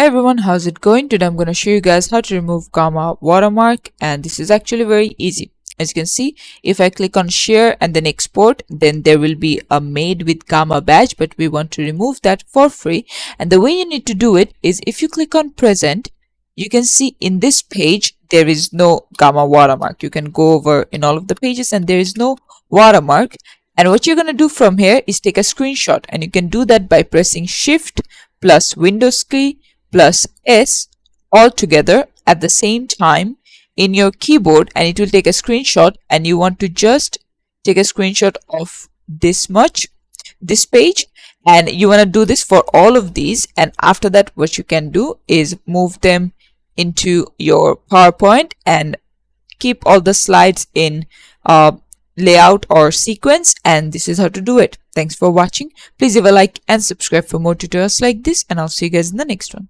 Hey everyone, how's it going? Today I'm going to show you guys how to remove gamma watermark, and this is actually very easy. As you can see, if I click on share and then export, then there will be a made with gamma badge, but we want to remove that for free. And the way you need to do it is if you click on present, you can see in this page there is no gamma watermark. You can go over in all of the pages and there is no watermark. And what you're going to do from here is take a screenshot, and you can do that by pressing shift plus Windows key plus S all together at the same time in your keyboard, and it will take a screenshot. And you want to just take a screenshot of this page, and you want to do this for all of these. And after that, what you can do is move them into your PowerPoint and keep all the slides in layout or sequence. And this is how to do it. Thanks for watching. Please leave a like and subscribe for more tutorials like this, and I'll see you guys in the next one.